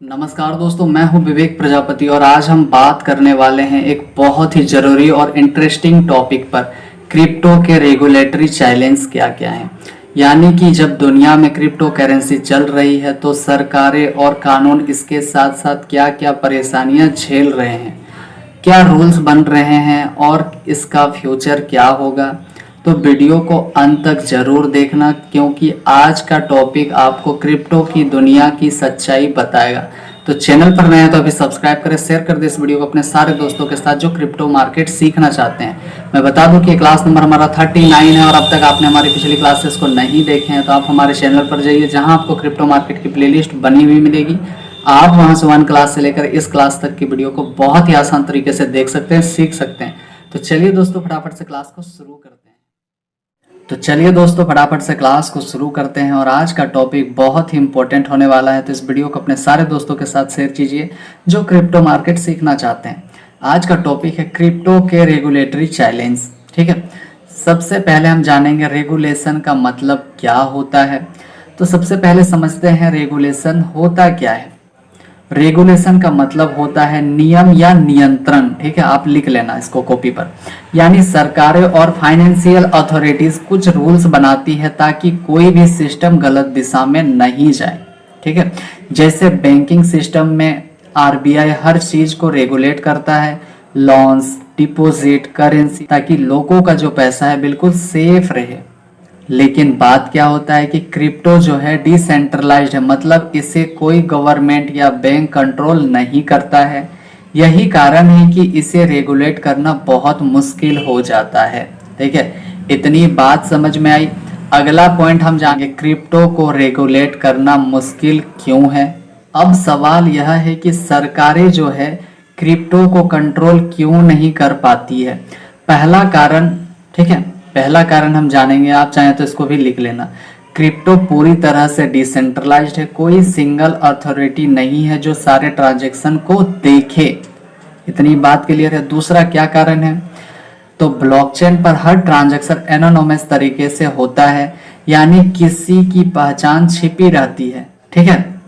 नमस्कार दोस्तों, मैं हूं विवेक प्रजापति और आज हम बात करने वाले हैं एक बहुत ही ज़रूरी और इंटरेस्टिंग टॉपिक पर। क्रिप्टो के रेगुलेटरी चैलेंज क्या क्या हैं। यानी कि जब दुनिया में क्रिप्टो करेंसी चल रही है तो सरकारें और कानून इसके साथ साथ क्या क्या परेशानियां झेल रहे हैं, क्या रूल्स बन रहे हैं और इसका फ्यूचर क्या होगा। तो वीडियो को अंत तक जरूर देखना, क्योंकि आज का टॉपिक आपको क्रिप्टो की दुनिया की सच्चाई बताएगा। तो चैनल पर नए हैं तो अभी सब्सक्राइब करें, शेयर कर दें इस वीडियो को अपने सारे दोस्तों के साथ जो क्रिप्टो मार्केट सीखना चाहते हैं। मैं बता दूं कि क्लास नंबर हमारा 39 है और अब तक आपने हमारी पिछली क्लासेस को नहीं देखे हैं तो आप हमारे चैनल पर जाइए, जहां आपको क्रिप्टो मार्केट की प्लेलिस्ट बनी हुई मिलेगी। आप वहां से 1 क्लास से लेकर इस क्लास तक की वीडियो को बहुत ही आसान तरीके से देख सकते हैं, सीख सकते हैं। तो चलिए दोस्तों फटाफट से क्लास को शुरू करते हैं। और आज का टॉपिक बहुत ही इंपॉर्टेंट होने वाला है, तो इस वीडियो को अपने सारे दोस्तों के साथ शेयर कीजिए जो क्रिप्टो मार्केट सीखना चाहते हैं। आज का टॉपिक है क्रिप्टो के रेगुलेटरी चैलेंज। ठीक है, सबसे पहले हम जानेंगे रेगुलेशन का मतलब क्या होता है। तो सबसे पहले समझते हैं रेगुलेशन होता क्या है। रेगुलेशन का मतलब होता है नियम या नियंत्रण। ठीक है, आप लिख लेना इसको कॉपी पर। यानी सरकारें और फाइनेंशियल अथॉरिटीज कुछ रूल्स बनाती है ताकि कोई भी सिस्टम गलत दिशा में नहीं जाए। ठीक है, जैसे बैंकिंग सिस्टम में आरबीआई हर चीज को रेगुलेट करता है, लोन्स, डिपॉजिट, करेंसी, ताकि लोगों का जो पैसा है बिल्कुल सेफ रहे। लेकिन बात क्या होता है कि क्रिप्टो जो है डिसेंट्रलाइज्ड है, मतलब इसे कोई गवर्नमेंट या बैंक कंट्रोल नहीं करता है। यही कारण है कि इसे रेगुलेट करना बहुत मुश्किल हो जाता है। ठीक है, इतनी बात समझ में आई। अगला पॉइंट हम जानेंगे क्रिप्टो को रेगुलेट करना मुश्किल क्यों है। अब सवाल यह है कि सरकारें जो है क्रिप्टो को कंट्रोल क्यों नहीं कर पाती है। पहला कारण, ठीक है, पहला कारण हम जानेंगे, आप चाहें तो इसको भी लिख लेना। क्रिप्टो पूरी तरह से डिसेंट्रलाइज्ड है, कोई सिंगल अथॉरिटी नहीं है जो सारे ट्रांजैक्शन को देखे। इतनी बात क्लियर है। दूसरा क्या कारण है, तो ब्लॉकचेन पर हर ट्रांजैक्शन एनोनिमस तरीके से होता है, यानी किसी की पहचान छिपी रहती है। ठीक है।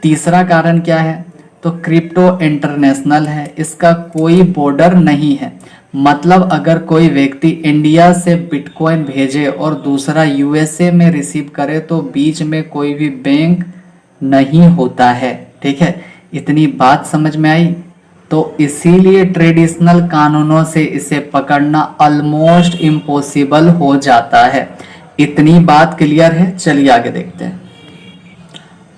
तीसरा कारण क्या है, तो क्रिप्टो इंटरनेशनल है, इसका कोई बॉर्डर नहीं है। मतलब अगर कोई व्यक्ति इंडिया से बिटकॉइन भेजे और दूसरा यूएसए में रिसीव करे तो बीच में कोई भी बैंक नहीं होता है। ठीक है, इतनी बात समझ में आई। तो इसीलिए ट्रेडिशनल कानूनों से इसे पकड़ना ऑलमोस्ट इम्पॉसिबल हो जाता है। इतनी बात क्लियर है। चलिए आगे देखते हैं।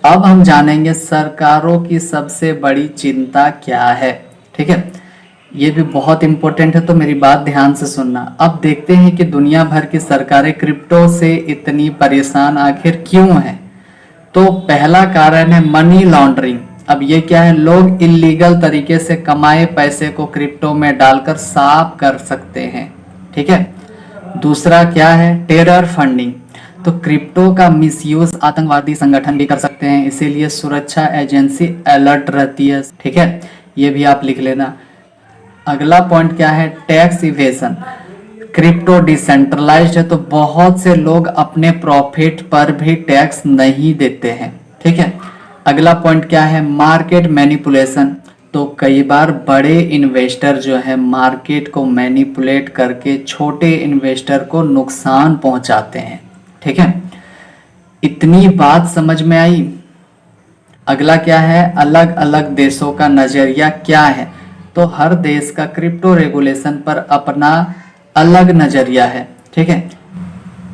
अब हम जानेंगे सरकारों की सबसे बड़ी चिंता क्या है। ठीक है, ये भी बहुत इंपॉर्टेंट है, तो मेरी बात ध्यान से सुनना। अब देखते हैं कि दुनिया भर की सरकारें क्रिप्टो से इतनी परेशान आखिर क्यों हैं। तो पहला कारण है मनी लॉन्ड्रिंग। अब ये क्या है, लोग इलीगल तरीके से कमाए पैसे को क्रिप्टो में डालकर साफ कर सकते हैं। ठीक है। दूसरा क्या है, टेरर फंडिंग। तो क्रिप्टो का मिसयूज आतंकवादी संगठन भी कर सकते हैं, इसीलिए सुरक्षा एजेंसी अलर्ट रहती है। ठीक है, ये भी आप लिख लेना। अगला पॉइंट क्या है, टैक्स इवेजन। क्रिप्टो डिसेंट्रलाइज्ड है तो बहुत से लोग अपने प्रॉफिट पर भी टैक्स नहीं देते हैं। ठीक है। अगला पॉइंट क्या है, मार्केट मैनिपुलेशन। तो कई बार बड़े इन्वेस्टर जो है मार्केट को मैनिपुलेट करके छोटे इन्वेस्टर को नुकसान पहुंचाते हैं। ठीक है, इतनी बात समझ में आई। अगला क्या है, अलग अलग देशों का नजरिया क्या है। तो हर देश का क्रिप्टो रेगुलेशन पर अपना अलग नजरिया है। ठीक है।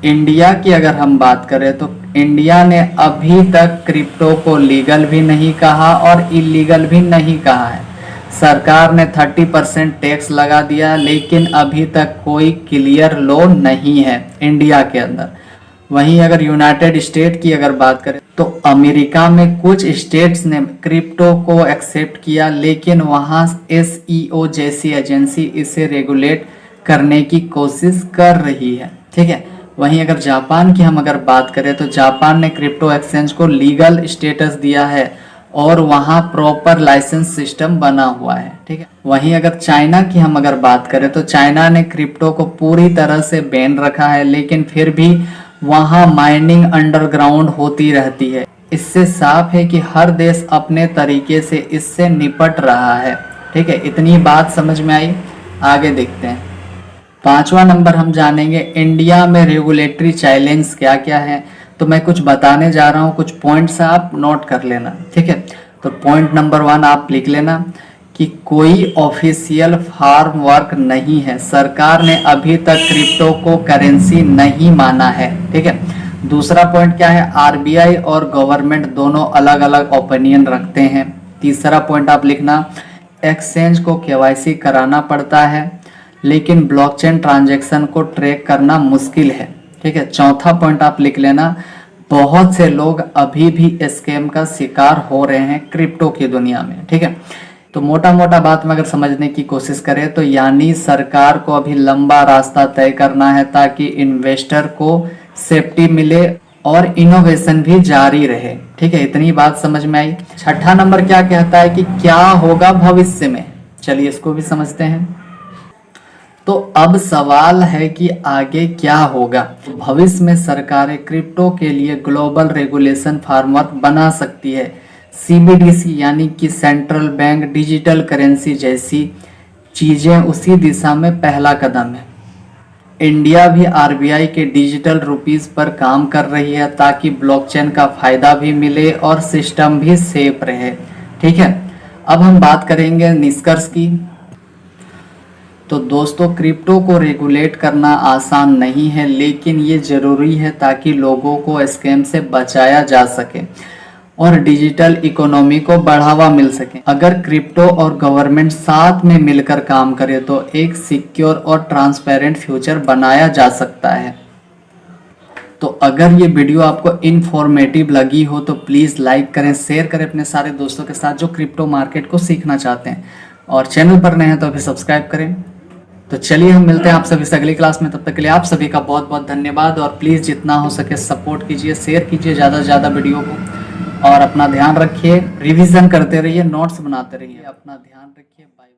इंडिया की अगर हम बात करें तो इंडिया ने अभी तक क्रिप्टो को लीगल भी नहीं कहा और इलीगल भी नहीं कहा है। सरकार ने 30% टैक्स लगा दिया, लेकिन अभी तक कोई क्लियर लॉ नहीं है इंडिया के अंदर। वहीं अगर यूनाइटेड स्टेट की अगर बात करें तो अमेरिका में कुछ स्टेट्स ने क्रिप्टो को एक्सेप्ट किया, लेकिन वहां एसईओ जैसी एजेंसी इसे रेगुलेट करने की कोशिश कर रही है। ठीक है। वहीं अगर जापान की हम अगर बात करें तो जापान ने क्रिप्टो एक्सचेंज को लीगल स्टेटस दिया है और वहां प्रॉपर लाइसेंस सिस्टम बना हुआ है। ठीक है। वहीं अगर चाइना की हम अगर बात करें तो चाइना ने क्रिप्टो को पूरी तरह से बैन रखा है, लेकिन फिर भी वहां माइनिंग अंडरग्राउंड होती रहती है। इससे साफ है कि हर देश अपने तरीके से इससे निपट रहा है। ठीक है, इतनी बात समझ में आई। आगे देखते हैं। 5वां नंबर हम जानेंगे इंडिया में रेगुलेटरी चैलेंज क्या क्या है। तो मैं कुछ बताने जा रहा हूँ, कुछ पॉइंट्स आप नोट कर लेना। ठीक है, तो पॉइंट नंबर 1 आप लिख लेना कि कोई ऑफिशियल फार्म वर्क नहीं है। सरकार ने अभी तक क्रिप्टो को करेंसी नहीं माना है। ठीक है, दूसरा पॉइंट क्या है, आरबीआई और गवर्नमेंट दोनों अलग अलग ओपिनियन रखते हैं। तीसरा पॉइंट आप लिखना, एक्सचेंज को केवाईसी कराना पड़ता है लेकिन ब्लॉकचेन ट्रांजैक्शन को ट्रैक करना मुश्किल है। ठीक है, चौथा पॉइंट आप लिख लेना, बहुत से लोग अभी भी स्कैम का शिकार हो रहे हैं क्रिप्टो की दुनिया में। ठीक है, तो मोटा मोटा बात में अगर समझने की कोशिश करें तो यानी सरकार को अभी लंबा रास्ता तय करना है ताकि इन्वेस्टर को सेफ्टी मिले और इनोवेशन भी जारी रहे। ठीक है, इतनी बात समझ में आई। छठा नंबर क्या कहता है कि क्या होगा भविष्य में, चलिए इसको भी समझते हैं। तो अब सवाल है कि आगे क्या होगा। भविष्य में सरकारें क्रिप्टो के लिए ग्लोबल रेगुलेशन फ्रेमवर्क बना सकती है। सीबीडीसी यानी कि सेंट्रल बैंक डिजिटल करेंसी जैसी चीजें उसी दिशा में पहला कदम है। इंडिया भी आरबीआई के डिजिटल रुपीस पर काम कर रही है ताकि ब्लॉकचेन का फायदा भी मिले और सिस्टम भी सेफ रहे। ठीक है, अब हम बात करेंगे निष्कर्ष की। तो दोस्तों, क्रिप्टो को रेगुलेट करना आसान नहीं है लेकिन ये जरूरी है ताकि लोगों को स्कैम से बचाया जा सके और डिजिटल इकोनॉमी को बढ़ावा मिल सके। अगर क्रिप्टो और गवर्नमेंट साथ में मिलकर काम करे तो एक सिक्योर और ट्रांसपेरेंट फ्यूचर बनाया जा सकता है। तो अगर ये वीडियो आपको इन्फॉर्मेटिव लगी हो तो प्लीज़ लाइक करें, शेयर करें अपने सारे दोस्तों के साथ जो क्रिप्टो मार्केट को सीखना चाहते हैं, और चैनल पर नए हैं तो अभी सब्सक्राइब करें। तो चलिए हम मिलते हैं आप सभी से अगली क्लास में। तब तक के लिए आप सभी का बहुत बहुत धन्यवाद, और प्लीज़ जितना हो सके सपोर्ट कीजिए, शेयर कीजिए ज़्यादा से ज़्यादा वीडियो को, और अपना ध्यान रखिए, रिवीजन करते रहिए, नोट्स बनाते रहिए। अपना ध्यान रखिए। बाय।